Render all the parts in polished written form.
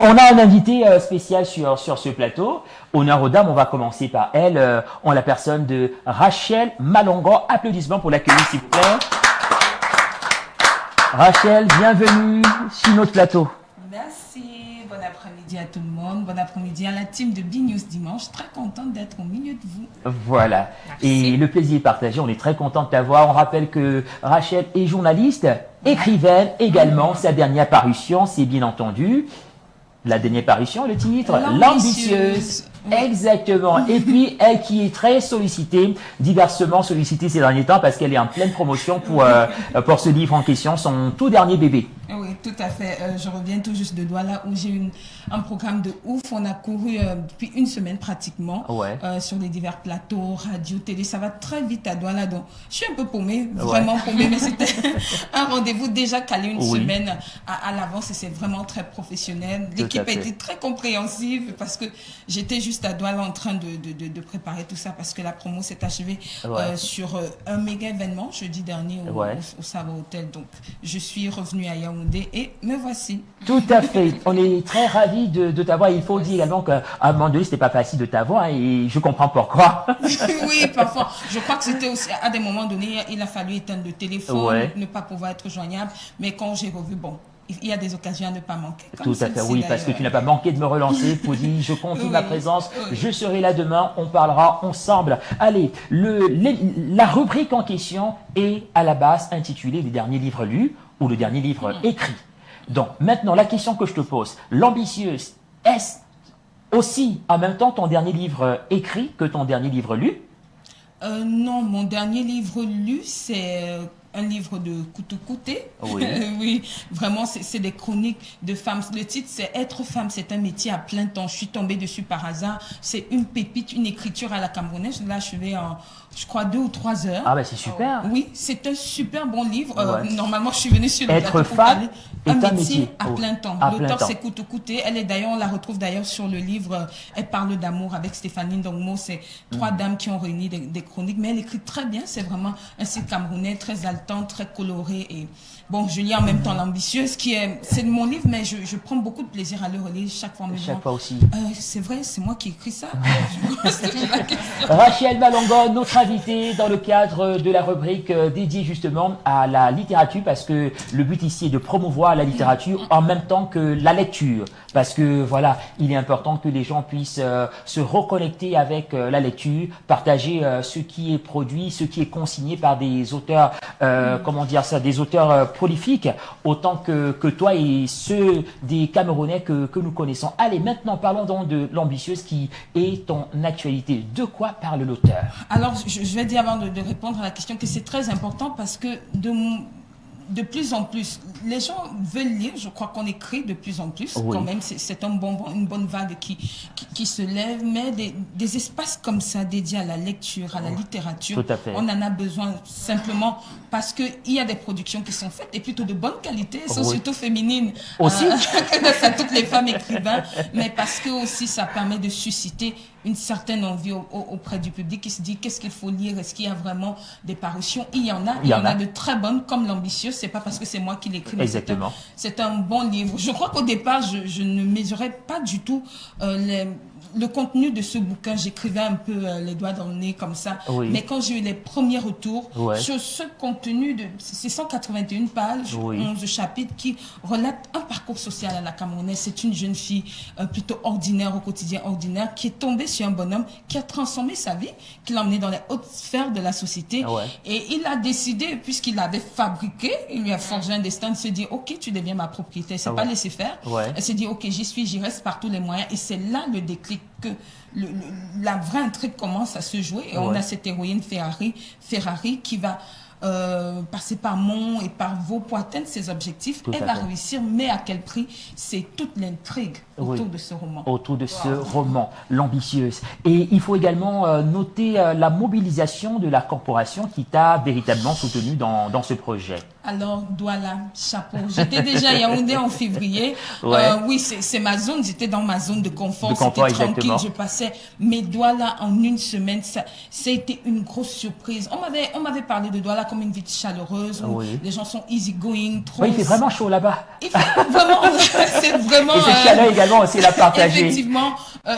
On a un invité spécial sur ce plateau. Honneur aux dames, on va commencer par elle, en la personne de Rachel Malongo. Applaudissements pour l'accueillir, s'il vous plaît. Rachel, bienvenue sur notre plateau. Merci, bon après-midi à tout le monde, bon après-midi à la team de B-News Dimanche. Très contente d'être au milieu de vous. Voilà. Merci. Et le plaisir est partagé, on est très content de t'avoir. On rappelle que Rachel est journaliste, écrivaine également. Sa dernière parution, c'est bien entendu la dernière parution, le titre L'ambitieuse. Oui. Exactement. Et puis, elle qui est très sollicitée, diversement sollicitée ces derniers temps parce qu'elle est en pleine promotion pour ce livre en question, son tout dernier bébé. Oui, tout à fait. Je reviens tout juste de Douala où j'ai eu un programme de ouf. On a couru depuis une semaine pratiquement sur les divers plateaux, radio, télé. Ça va très vite à Douala. Donc, je suis un peu paumée, vraiment paumée, mais c'était un rendez-vous déjà calé une semaine à l'avance et c'est vraiment très professionnel. L'équipe a été très compréhensive parce que j'étais juste à Douala en train de préparer tout ça parce que la promo s'est achevée sur un méga événement jeudi dernier au Sava Hotel. Donc, je suis revenue à Yaoundé et me voici. Tout à fait. On est très ravis de t'avoir. Il faut dire également qu'à un moment donné, c'était pas facile de t'avoir et je comprends pourquoi. Oui, parfois. Je crois que c'était aussi, à des moments donnés, il a fallu éteindre le téléphone, ne pas pouvoir être joignable. Mais quand j'ai revu, bon, il y a des occasions à ne pas manquer. Tout à fait, oui, parce que tu n'as pas manqué de me relancer. Faut dire, je confie ma présence. Je serai là demain. On parlera ensemble. Allez, la rubrique en question est à la base intitulée Les derniers livres lus ou le dernier livre écrit. Donc, maintenant, la question que je te pose, l'ambitieuse, est-ce aussi en même temps ton dernier livre écrit que ton dernier livre lu? Non, mon dernier livre lu, c'est un livre de Koutou-Kouté. Oui. Oui, vraiment, c'est des chroniques de femmes. Le titre, c'est Être femme, c'est un métier à plein temps. Je suis tombée dessus par hasard. C'est une pépite, une écriture à la camerounaise. Je l'ai achevé en, je crois, 2 ou 3 heures. Ah ben c'est super. Oui, c'est un super bon livre. Normalement, je suis venue sur le Être plateau pour femme parler. est un métier à plein temps. L'auteur, c'est Koutou-Kouté. Elle est d'ailleurs, on la retrouve d'ailleurs sur le livre Elle parle d'amour avec Stéphanie Ndongmo. C'est 3 dames qui ont réuni des chroniques. Mais elle écrit très bien. C'est vraiment un site camerounais très haletant, très coloré. Et bon, je lis en même temps L'ambitieuse, c'est mon livre, mais je prends beaucoup de plaisir à le relire chaque fois. Chaque fois aussi. C'est vrai, c'est moi qui écris ça. Rachel Malongo, notre invitée dans le cadre de la rubrique dédiée justement à la littérature, parce que le but ici est de promouvoir la littérature en même temps que la lecture, parce que voilà, il est important que les gens puissent se reconnecter avec la lecture, partager ce qui est produit, ce qui est consigné par des auteurs, comment dire ça, des auteurs prolifiques, autant que toi et ceux des Camerounais que nous connaissons. Allez, maintenant parlons donc de L'ambitieuse qui est ton actualité. De quoi parle l'auteur? Alors, je vais dire avant de répondre à la question que c'est très important parce que de plus en plus, les gens veulent lire, je crois qu'on écrit de plus en plus, quand même, c'est une bonne vague qui se lève, mais des espaces comme ça dédiés à la lecture, à la littérature, on en a besoin simplement parce qu'il y a des productions qui sont faites et plutôt de bonne qualité, sont surtout féminines, aussi à toutes les femmes écrivains, mais parce que aussi ça permet de susciter une certaine envie auprès du public qui se dit qu'est-ce qu'il faut lire, est-ce qu'il y a vraiment des parutions? Il y en a de très bonnes comme L'ambitieuse, c'est pas parce que c'est moi qui l'écris, mais c'est un bon livre. Je crois qu'au départ, je ne mesurais pas du tout le contenu de ce bouquin. J'écrivais un peu les doigts dans le nez comme ça, mais quand j'ai eu les premiers retours sur ce contenu c'est 181 pages, 11 chapitres qui relatent un parcours social à la camerounaise. C'est une jeune fille plutôt ordinaire, au quotidien ordinaire, qui est tombée sur un bonhomme qui a transformé sa vie, qui l'a emmené dans les hautes sphères de la société, et il a décidé, puisqu'il l'avait fabriqué, il lui a forgé un destin, de se dire ok, tu deviens ma propriété. C'est pas laisser faire. Elle s'est dit ok, j'y reste par tous les moyens, et c'est là le déclic que la vraie intrigue commence à se jouer, et on a cette héroïne Ferrari qui va passer par Mont et par Vaux pour atteindre ses objectifs. Elle va réussir, mais à quel prix? C'est toute l'intrigue autour de ce roman. Autour de ce roman, L'ambitieuse. Et il faut également noter la mobilisation de la corporation qui t'a véritablement soutenu dans ce projet. Alors, Douala, chapeau. J'étais déjà à Yaoundé en février. Ouais. Oui, c'est ma zone. J'étais dans ma zone de confort. C'était tranquille. Exactement. Je passais. Mais Douala, en une semaine, ça a été une grosse surprise. On m'avait parlé de Douala comme une ville chaleureuse où les gens sont easy going. Trop... Oui, il fait vraiment chaud là-bas. Il fait vraiment, c'est vraiment. Et cette chaleur également, c'est la partager. Effectivement,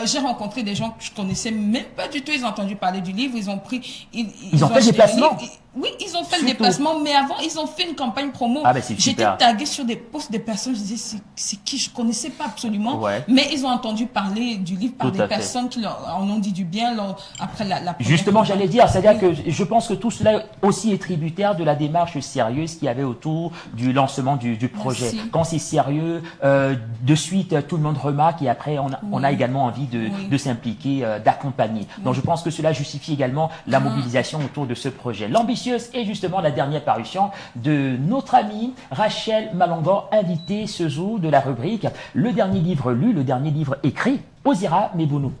j'ai rencontré des gens que je connaissais même pas du tout. Ils ont entendu parler du livre. Ils ont pris. Ils ont fait le déplacement. Oui, ils ont fait le déplacement, mais avant, ils ont fait une campagne promo. Ah ben c'est J'étais super. taguée sur des posts des personnes, je disais, c'est qui? Je connaissais pas absolument. Mais ils ont entendu parler du livre par des personnes qui en ont dit du bien après la Justement, j'allais dire, c'est-à-dire que je pense que tout cela aussi est tributaire de la démarche sérieuse qu'il y avait autour du lancement du projet. Merci. Quand c'est sérieux, de suite, tout le monde remarque et après, on a également envie de s'impliquer, d'accompagner. Donc, je pense que cela justifie également la mobilisation autour de ce projet. L'ambitieuse est justement la dernière parution de notre amie Rachel Malongan, invitée ce jour de la rubrique « Le dernier livre lu, le dernier livre écrit ». Ozira Mebounou.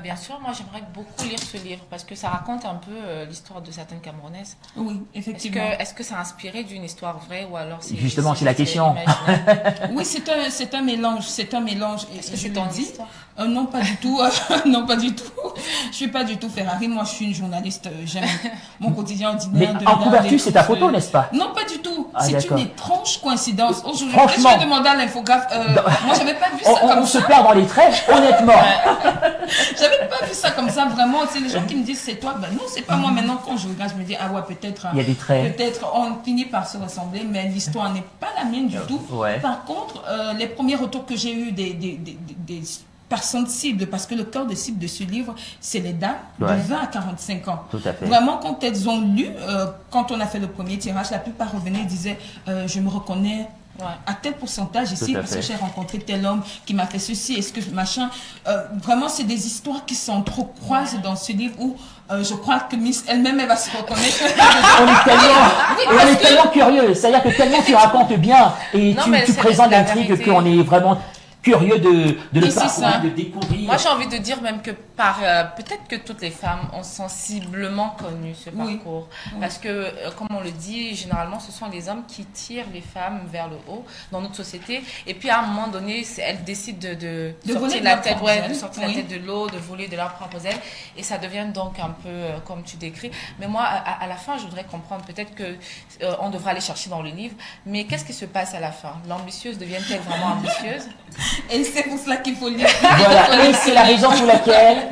Bien sûr, moi j'aimerais beaucoup lire ce livre parce que ça raconte un peu l'histoire de certaines Camerounaises. Oui, effectivement. Est-ce que ça a inspiré d'une histoire vraie ou alors c'est... Justement, c'est la question. Oui, c'est un mélange, c'est un mélange. Est-ce que c'est ton histoire? Non, pas du tout. Non, pas du tout. Je suis pas du tout Ferrari. Moi, je suis une journaliste. J'aime mon quotidien ordinaire. Mais en couverture, c'est ta photo, n'est-ce pas? Non, pas du tout. Ah, c'est une étrange coïncidence. Aujourd'hui, franchement, je vais demander à l'infographe. Moi, j'avais pas vu ça comme ça. On se perd dans les traits, honnêtement. J'avais pas vu ça comme ça, vraiment. C'est les gens qui me disent c'est toi. Ben non, c'est pas moi. Maintenant, quand je regarde, je me dis ah ouais, peut-être. Il y a des traits. Peut-être on finit par se ressembler, mais l'histoire n'est pas la mienne du tout. Par contre, les premiers retours que j'ai eus des personnes cibles, parce que le cœur de cible de ce livre, c'est les dames de 20 à 45 ans. Tout à fait. Vraiment, quand elles ont lu, quand on a fait le premier tirage, la plupart revenaient et disaient je me reconnais à tel pourcentage ici parce que j'ai rencontré tel homme qui m'a fait ceci, est-ce que machin. Vraiment, c'est des histoires qui s'entrecroisent dans ce livre où je crois que Miss elle-même, elle va se reconnaître. on est tellement curieux, c'est-à-dire que tellement tu racontes bien et tu présentes l'intrigue qu'on est vraiment curieux de le parcourir, de découvrir. Moi, j'ai envie de dire même que peut-être que toutes les femmes ont sensiblement connu ce parcours. Parce que, comme on le dit, généralement, ce sont les hommes qui tirent les femmes vers le haut dans notre société. Et puis, à un moment donné, elles décident de sortir la tête, de sortir la tête de l'eau, de voler de leurs propres ailes. Et ça devient donc un peu comme tu décris. Mais moi, à la fin, je voudrais comprendre, peut-être que on devra aller chercher dans le livre. Mais qu'est-ce qui se passe à la fin? L'ambitieuse devient-elle vraiment ambitieuse? Et c'est pour cela qu'il faut lire. Voilà, et c'est la raison pour laquelle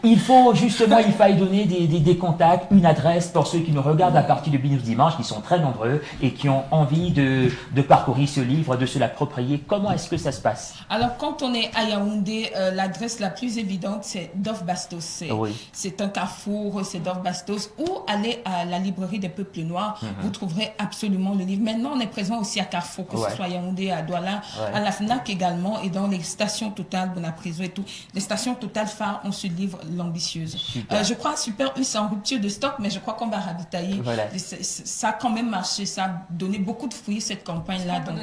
il faut justement, il faille donner des contacts, une adresse pour ceux qui nous regardent à partir de Binous Dimanche, qui sont très nombreux et qui ont envie de parcourir ce livre, de se l'approprier. Comment est-ce que ça se passe? Alors, quand on est à Yaoundé, l'adresse la plus évidente, c'est Dorf Bastos. C'est un carrefour, c'est Dorf Bastos. Ou aller à la librairie des Peuples Noirs, vous trouverez absolument le livre. Maintenant, on est présent aussi à Carrefour, que ce soit à Yaoundé, à Douala, à la FNAC également, et dans les stations Total, Bonapriso et tout. Les stations Total phares ont ce livre, L'ambitieuse. Je crois Super U, c'est en rupture de stock, mais je crois qu'on va ravitailler. Ça a quand même marché, ça a donné beaucoup de fruits cette campagne-là. Donc,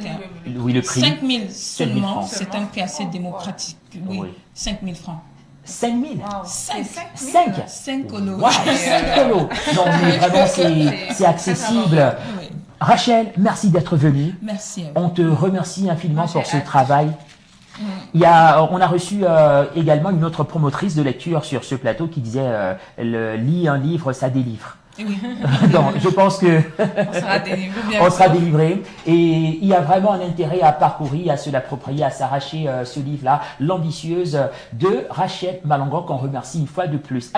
oui, le prix. 5 000 seulement, c'est un prix assez démocratique. Oui, 5 000 francs. 5 000 5 colos. Wow, 5 colos. Non, mais vraiment, c'est accessible. Rachel, merci d'être venue. Merci. On te remercie infiniment pour ce travail. On a reçu également une autre promotrice de lecture sur ce plateau qui disait lis un livre, ça délivre. Oui. Donc, je pense que on sera délivré. Et il y a vraiment un intérêt à parcourir, à se l'approprier, à s'arracher ce livre-là, L'ambitieuse de Rachel Malongan, qu'on remercie une fois de plus.